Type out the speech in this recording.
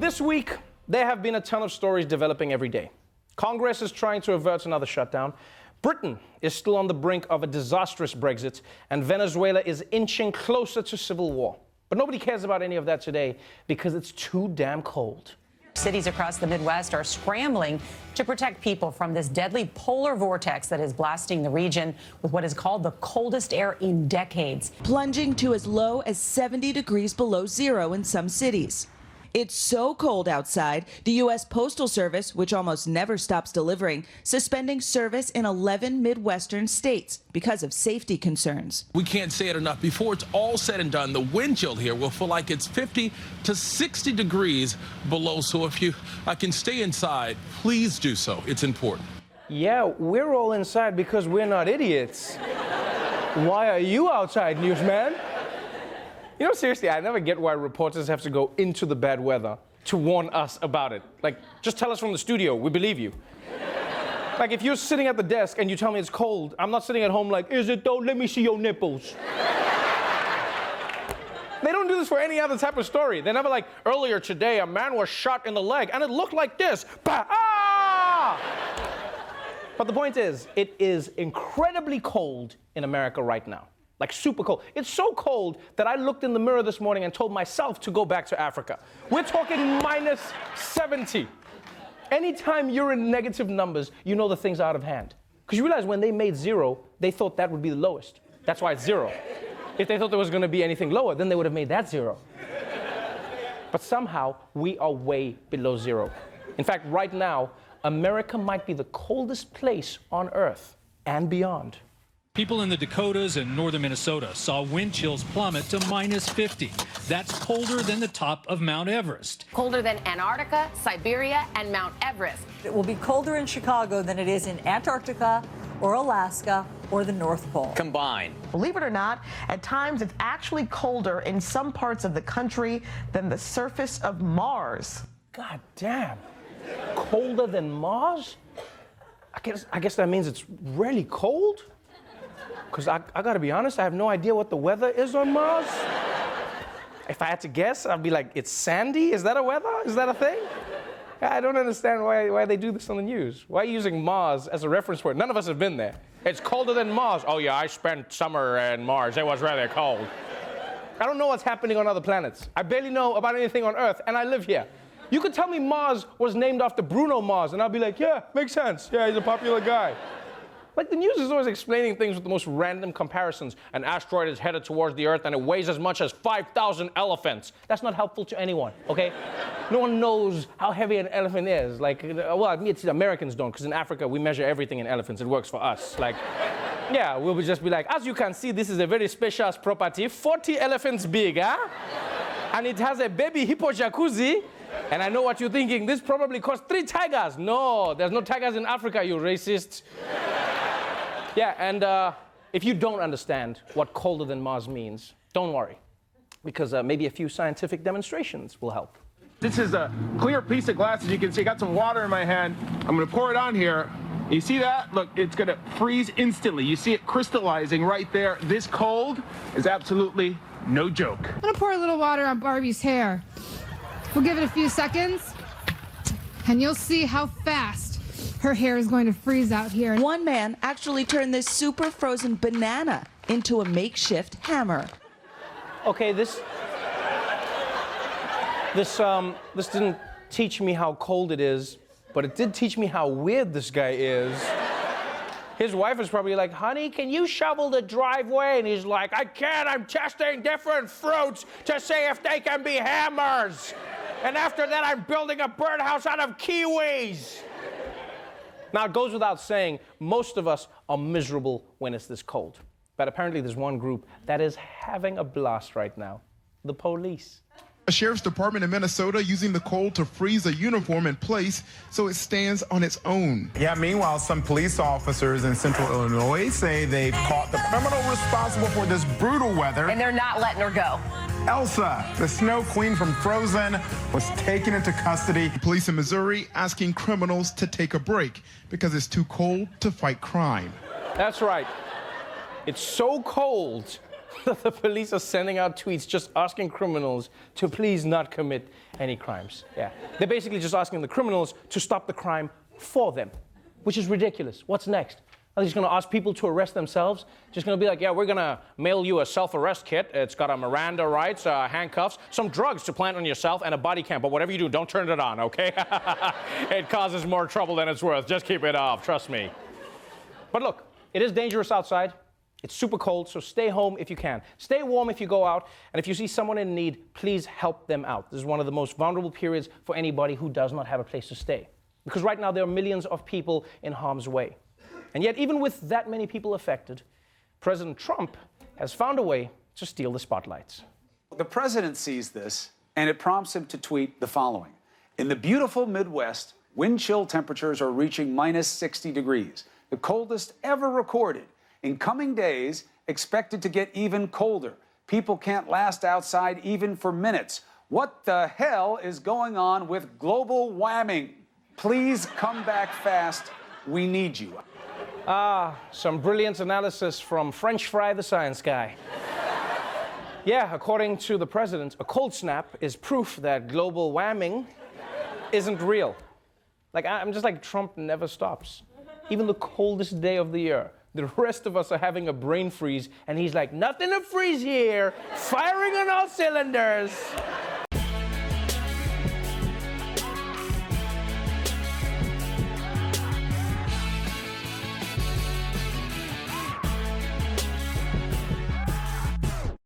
This week, there have been a ton of stories developing every day. Congress is trying to avert another shutdown. Britain is still on the brink of a disastrous Brexit, and Venezuela is inching closer to civil war. But nobody cares about any of that today because it's too damn cold. Cities across the Midwest are scrambling to protect people from this deadly polar vortex that is blasting the region with what is called the coldest air in decades. Plunging to as low as 70 degrees below zero in some cities. It's so cold outside, the U.S. Postal Service, which almost never stops delivering, suspending service in 11 Midwestern states because of safety concerns. We can't say it enough. Before it's all said and done, the wind chill here will feel like it's 50 to 60 degrees below. So if you can stay inside, please do so. It's important. Yeah, we're all inside because we're not idiots. Why are you outside, newsman? You know, seriously, I never get why reporters have to go into the bad weather to warn us about it. Like, just tell us from the studio, we believe you. Like, if you're sitting at the desk and you tell me it's cold, I'm not sitting at home like, is it though? Let me see your nipples. They don't do this for any other type of story. They're never like, earlier today, a man was shot in the leg, and it looked like this. Bah! Ah! But the point is, it is incredibly cold in America right now. Like super cold. It's so cold that I looked in the mirror this morning and told myself to go back to Africa. We're talking minus 70. Anytime you're in negative numbers, you know the thing's out of hand. Because you realize when they made zero, they thought that would be the lowest. That's why it's zero. If they thought there was going to be anything lower, then they would have made that zero. But somehow, we are way below zero. In fact, right now, America might be the coldest place on Earth and beyond. People in the Dakotas and northern Minnesota saw wind chills plummet to minus 50. That's colder than the top of Mount Everest. Colder than Antarctica, Siberia, and Mount Everest. It will be colder in Chicago than it is in Antarctica or Alaska or the North Pole combined. Believe it or not, at times it's actually colder in some parts of the country than the surface of Mars. God damn. Colder than Mars? I guess that means it's really cold? Because I gotta be honest, I have no idea what the weather is on Mars. If I had to guess, I'd be like, it's sandy? Is that a weather? Is that a thing? I don't understand why they do this on the news. Why are you using Mars as a reference point? None of us have been there. It's colder than Mars. Oh yeah, I spent summer in Mars. It was rather cold. I don't know what's happening on other planets. I barely know about anything on Earth, and I live here. You could tell me Mars was named after Bruno Mars, and I'd be like, yeah, makes sense. Yeah, he's a popular guy. Like, the news is always explaining things with the most random comparisons. An asteroid is headed towards the Earth and it weighs as much as 5,000 elephants. That's not helpful to anyone, okay? No one knows how heavy an elephant is. Like, well, it's Americans don't, because in Africa, we measure everything in elephants. It works for us. Like, yeah, we'll just be like, as you can see, this is a very spacious property, 40 elephants big, huh? And it has a baby hippo jacuzzi. And I know what you're thinking, this probably cost 3 tigers. No, there's no tigers in Africa, you racist. Yeah, and if you don't understand what colder than Mars means, don't worry, because maybe a few scientific demonstrations will help. This is a clear piece of glass, as you can see. I got some water in my hand. I'm gonna pour it on here. You see that? Look, it's gonna freeze instantly. You see it crystallizing right there. This cold is absolutely no joke. I'm gonna pour a little water on Barbie's hair. We'll give it a few seconds, and you'll see how fast her hair is going to freeze out here. One man actually turned this super frozen banana into a makeshift hammer. Okay, this didn't teach me how cold it is, but it did teach me how weird this guy is. His wife is probably like, honey, can you shovel the driveway? And he's like, I can't, I'm testing different fruits to see if they can be hammers. And after that, I'm building a birdhouse out of kiwis. Now, it goes without saying, most of us are miserable when it's this cold. But apparently there's one group that is having a blast right now, the police. A sheriff's department in Minnesota using the cold to freeze a uniform in place so it stands on its own. Yeah, meanwhile, some police officers in central Illinois say they've caught the criminal responsible for this brutal weather. And they're not letting her go. Elsa, the snow queen from Frozen, was taken into custody. Police in Missouri asking criminals to take a break because it's too cold to fight crime. That's right. It's so cold The police are sending out tweets just asking criminals to please not commit any crimes. Yeah. They're basically just asking the criminals to stop the crime for them, which is ridiculous. What's next? Are they just going to ask people to arrest themselves? Just going to be like, yeah, we're going to mail you a self-arrest kit. It's got a Miranda rights, handcuffs, some drugs to plant on yourself, and a body cam. But whatever you do, don't turn it on, okay? It causes more trouble than it's worth. Just keep it off, trust me. But look, it is dangerous outside. It's super cold, so stay home if you can. Stay warm if you go out, and if you see someone in need, please help them out. This is one of the most vulnerable periods for anybody who does not have a place to stay. Because right now there are millions of people in harm's way. And yet, even with that many people affected, President Trump has found a way to steal the spotlights. The president sees this, and it prompts him to tweet the following. In the beautiful Midwest, wind chill temperatures are reaching minus 60 degrees, the coldest ever recorded. In coming days, expected to get even colder. People can't last outside even for minutes. What the hell is going on with global warming? Please come back fast. We need you. Ah, some brilliant analysis from French Fry the Science Guy. Yeah, according to the president, a cold snap is proof that global warming isn't real. Like, I'm just like, Trump never stops. Even the coldest day of the year. The rest of us are having a brain freeze, and he's like, nothing to freeze here, firing on all cylinders.